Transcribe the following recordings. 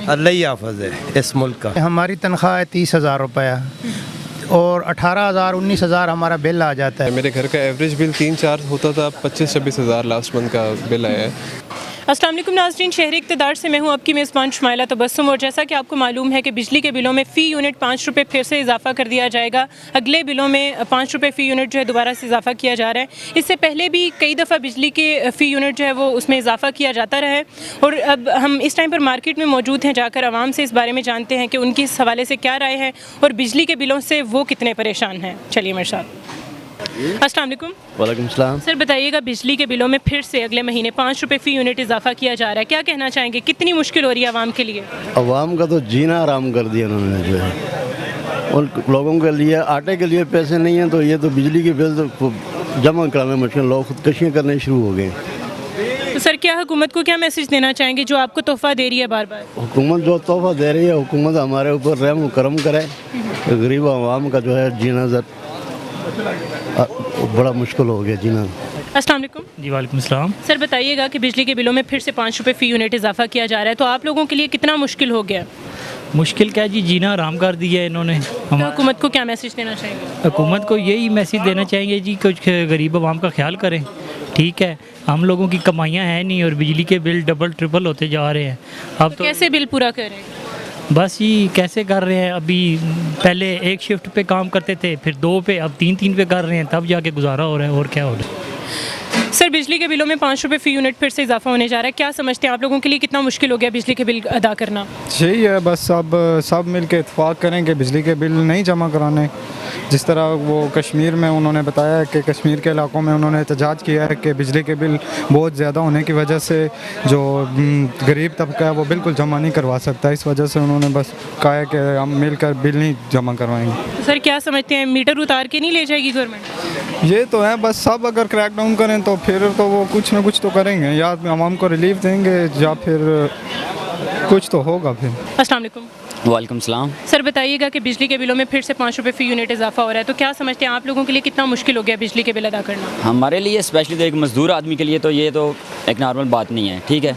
اللہ ہی حافظ ہے اس ملک کا. ہماری تنخواہ ہے 30,000 روپیہ اور 18,000 19,000 ہمارا بل آ جاتا ہے. میرے گھر کا ایوریج بل 3-4 ہوتا تھا، 25-26 ہزار لاسٹ منتھ کا بل آیا ہے. السلام علیکم ناظرین، شہر اقتدار سے میں ہوں آپ کی میزبان شمائلہ تبسم. اور جیسا کہ آپ کو معلوم ہے کہ بجلی کے بلوں میں فی یونٹ 5 روپے پھر سے اضافہ کر دیا جائے گا. اگلے بلوں میں 5 روپے فی یونٹ جو ہے دوبارہ سے اضافہ کیا جا رہا ہے. اس سے پہلے بھی کئی دفعہ بجلی کے فی یونٹ جو ہے وہ اس میں اضافہ کیا جاتا رہا ہے. اور اب ہم اس ٹائم پر مارکیٹ میں موجود ہیں، جا کر عوام سے اس بارے میں جانتے ہیں کہ ان کی اس حوالے سے کیا رائے ہے اور بجلی کے بلوں سے وہ کتنے پریشان ہیں. چلیے میرے ساتھ. السلام علیکم. وعلیکم السلام. سر بتائیے گا، بجلی کے بلوں میں پھر سے اگلے مہینے 5 روپے فی یونٹ اضافہ کیا جا رہا ہے، کیا کہنا چاہیں گے؟ کتنی مشکل ہو رہی ہے عوام کے لیے؟ عوام کا تو جینا آرام کر دیا انہوں نے جو ہے. اور لوگوں کے لیے آٹے کے لیے پیسے نہیں ہیں تو یہ تو بجلی کے بل تو جمع کرانا مشکل. لوگ خودکشیاں کرنے شروع ہو گئے. تو سر کیا حکومت کو کیا میسج دینا چاہیں گے جو آپ کو تحفہ دے رہی ہے بار بار؟ حکومت جو تحفہ دے رہی ہے، حکومت ہمارے اوپر رحم و کرم کرے. غریب عوام کا جو ہے جینا بڑا مشکل ہو گیا جینا. السلام علیکم. جی وعلیکم السلام. سر بتائیے گا کہ بجلی کے بلوں میں پھر سے 5 روپے فی یونٹ اضافہ کیا جا رہا ہے، تو آپ لوگوں کے لیے کتنا مشکل ہو گیا؟ مشکل کیا جی، جینا آرام کر دیا ہے انہوں نے. تو حکومت کو کیا میسج دینا چاہیں گے؟ حکومت کو یہی میسج دینا چاہیں گے جی، کچھ غریب عوام کا خیال کریں. ٹھیک ہے، ہم لوگوں کی کمائیاں ہیں نہیں اور بجلی کے بل ڈبل ٹرپل ہوتے جا رہے ہیں. اب تو کیسے بل پورا کریں؟ بس یہ کیسے کر رہے ہیں. ابھی پہلے ایک شفٹ پہ کام کرتے تھے، پھر 2 پہ، اب 3 پہ کر رہے ہیں، تب جا کے گزارا ہو رہا ہے. اور کیا ہو رہا ہے؟ سر بجلی کے بلوں میں 5 روپے فی یونٹ پھر سے اضافہ ہونے جا رہا ہے، کیا سمجھتے ہیں آپ لوگوں کے لیے کتنا مشکل ہو گیا بجلی کے بل ادا کرنا؟ یہی ہے، بس اب سب مل کے اتفاق کریں کہ بجلی کے بل نہیں جمع کرانے. جس طرح وہ کشمیر میں انہوں نے بتایا کہ کشمیر کے علاقوں میں انہوں نے احتجاج کیا ہے کہ بجلی کے بل بہت زیادہ ہونے کی وجہ سے جو غریب طبقہ ہے وہ بالکل جمع نہیں کروا سکتا. اس وجہ سے انہوں نے بس کہا ہے کہ ہم مل کر بل نہیں جمع کروائیں گے. سر کیا سمجھتے ہیں، میٹر اتار کے نہیں لے جائے گی گورنمنٹ؟ یہ تو ہے، بس سب اگر کریک ڈاؤن کریں تو پھر تو وہ کچھ نہ کچھ تو کریں گے، یا عوام کو ریلیف دیں گے یا پھر کچھ تو ہوگا پھر. السلام علیکم. وعلیکم السلام. سر بتائیے گا کہ بجلی کے بلوں میں پھر سے 5 روپے فی یونٹ اضافہ ہو رہا ہے، تو کیا سمجھتے ہیں آپ لوگوں کے لیے کتنا مشکل ہو گیا بجلی کے بل ادا کرنا؟ ہمارے لیے اسپیشلی تو ایک مزدور آدمی کے لیے تو یہ تو ایک نارمل بات نہیں ہے. ٹھیک ہے،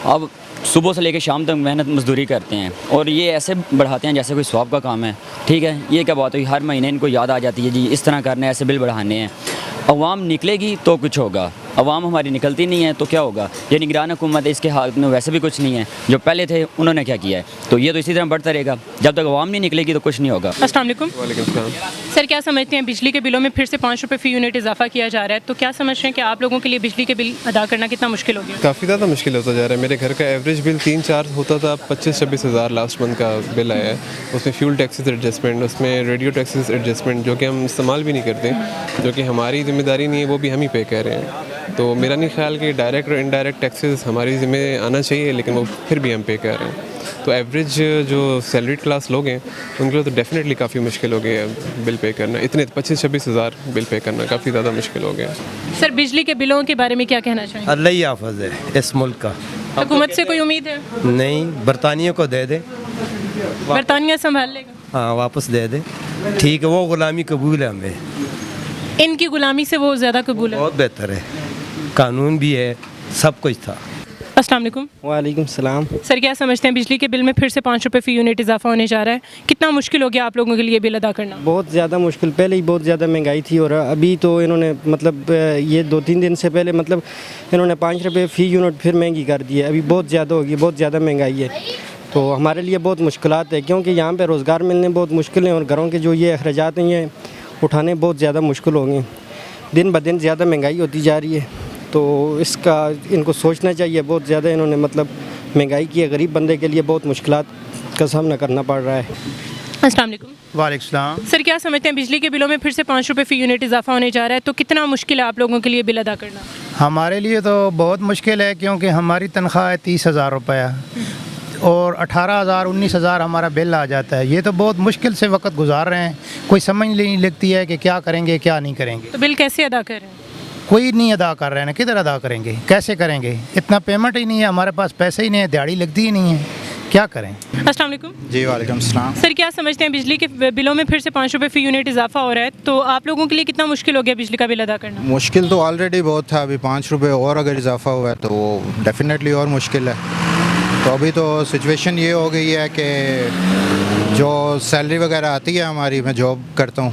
اب صبح سے لے کے شام تک محنت مزدوری کرتے ہیں اور یہ ایسے بڑھاتے ہیں جیسے کوئی ثواب کا کام ہے. ٹھیک ہے، یہ کیا بات ہوئی، ہر مہینے ان کو یاد آ جاتی ہے جی اس طرح کرنا ہے، ایسے بل بڑھانے ہیں. عوام نکلے گی تو کچھ ہوگا، عوام ہماری نکلتی نہیں ہے تو کیا ہوگا؟ یہ نگران حکومت ہے، اس کے ہاتھ میں ویسے بھی کچھ نہیں ہے. جو پہلے تھے انہوں نے کیا کیا ہے، تو یہ تو اسی طرح بڑھتا رہے گا. جب تک عوام نہیں نکلے گی تو کچھ نہیں ہوگا. السلام علیکم. وعلیکم السلام. سر کیا سمجھتے ہیں بجلی کے بلوں میں پھر سے 5 روپے فی یونٹ اضافہ کیا جا رہا ہے، تو کیا سمجھ رہے ہیں کہ آپ لوگوں کے لیے بجلی کے بل ادا کرنا کتنا مشکل ہو گیا؟ کافی زیادہ مشکل ہوتا جا رہا ہے. میرے گھر کا ایوریج بل 3-4 ہوتا تھا، 25-26 ہزار لاسٹ منتھ کا بل آیا ہے. اس میں فیول ٹیکسز ایڈجسٹمنٹ، اس میں ریڈیو ٹیکسز ایڈجسٹمنٹ جو کہ ہم استعمال بھی نہیں کرتے، جو کہ ہماری ذمہ داری نہیں ہے، وہ بھی ہم ہی پے کر رہے ہیں. تو میرا نہیں خیال کہ ڈائریکٹ اور انڈائریکٹ ٹیکسز ہماری ذمہ آنا چاہیے، لیکن وہ پھر بھی ہم پے کر رہے ہیں. تو ایوریج جو سیلریڈ کلاس لوگ ہیں ان کے لیے تو ڈیفینیٹلی کافی مشکل ہو گیا ہے بل پے کرنا. اتنے 25-26 ہزار بل پے کرنا کافی زیادہ مشکل ہو گیا. سر بجلی کے بلوں کے بارے میں کیا کہنا چاہیں گے؟ اللہ ہی حافظ ہے اس ملک کا. حکومت سے کوئی امید ہے؟ نہیں، برطانیہ کو دے دے، برطانیہ سنبھال لے گا. ہاں واپس دے دے. ٹھیک ہے، وہ غلامی قبول ہے ہمیں. ان کی غلامی سے وہ زیادہ قبول ہے. بہت بہتر ہے، قانون بھی ہے، سب کچھ تھا. السلام علیکم. وعلیکم السلام. سر کیا سمجھتے ہیں بجلی کے بل میں پھر سے 5 روپے فی یونٹ اضافہ ہونے جا رہا ہے، کتنا مشکل ہو گیا آپ لوگوں کے لیے بل ادا کرنا؟ بہت زیادہ مشکل. پہلے ہی بہت زیادہ مہنگائی تھی اور ابھی تو انہوں نے مطلب یہ 2-3 دن سے پہلے مطلب انہوں نے 5 روپے فی یونٹ پھر مہنگی کر دی ہے. ابھی بہت زیادہ ہوگی، بہت زیادہ مہنگائی ہے. تو ہمارے لیے بہت مشکلات ہے کیونکہ یہاں پہ روزگار ملنے بہت مشکل ہیں اور گھروں کے جو یہ اخراجات ہیں یہ اٹھانے بہت زیادہ مشکل ہوں گے. دن بدن زیادہ مہنگائی ہوتی جا رہی ہے، تو اس کا ان کو سوچنا چاہیے. بہت زیادہ انہوں نے مطلب مہنگائی کی ہے، غریب بندے کے لیے بہت مشکلات کا سامنا کرنا پڑ رہا ہے. السلام علیکم. وعلیکم السلام. سر کیا سمجھتے ہیں بجلی کے بلوں میں پھر سے 5 روپے فی یونٹ اضافہ ہونے جا رہا ہے، تو کتنا مشکل ہے آپ لوگوں کے لیے بل ادا کرنا؟ ہمارے لیے تو بہت مشکل ہے کیونکہ ہماری تنخواہ ہے 30,000 روپیہ اور 18,000 19,000 ہمارا بل آ جاتا ہے. یہ تو بہت مشکل سے وقت گزار رہے ہیں، کوئی سمجھ نہیں لگتی ہے کہ کیا کریں گے کیا نہیں کریں گے. تو بل کیسے ادا کر رہے ہیں؟ کوئی نہیں ادا کر رہے ہیں، کدھر ادا کریں گے، کیسے کریں گے؟ اتنا پیمنٹ ہی نہیں ہے ہمارے پاس، پیسے ہی نہیں ہے، دیہڑی لگتی ہی نہیں ہے، کیا کریں؟ السلام علیکم. جی وعلیکم السلام. سر کیا سمجھتے ہیں بجلی کے بلوں میں پھر سے 5 روپے فی یونٹ اضافہ ہو رہا ہے، تو آپ لوگوں کے لیے کتنا مشکل ہو گیا بجلی کا بل ادا کرنا؟ مشکل تو آلریڈی بہت تھا، ابھی 5 روپے اور اگر اضافہ ہوا ہے تو وہ ڈیفینیٹلی اور مشکل ہے. تو ابھی تو سچویشن یہ ہو گئی ہے کہ جو سیلری وغیرہ آتی ہے ہماری، میں جاب کرتا ہوں،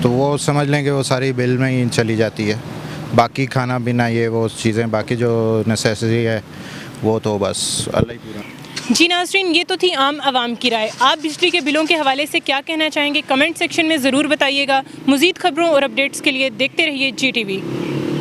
تو وہ سمجھ لیں کہ وہ ساری بل میں ہی چلی جاتی ہے. باقی کھانا پینا یہ وہ چیزیں، باقی جو نیسیسری ہے وہ تو بس اللہ ہی پورا. جی ناظرین، یہ تو تھی عام عوام کی رائے. آپ بجلی کے بلوں کے حوالے سے کیا کہنا چاہیں گے؟ کمنٹ سیکشن میں ضرور بتائیے گا. مزید خبروں اور اپڈیٹس کے لیے دیکھتے رہیے GTV.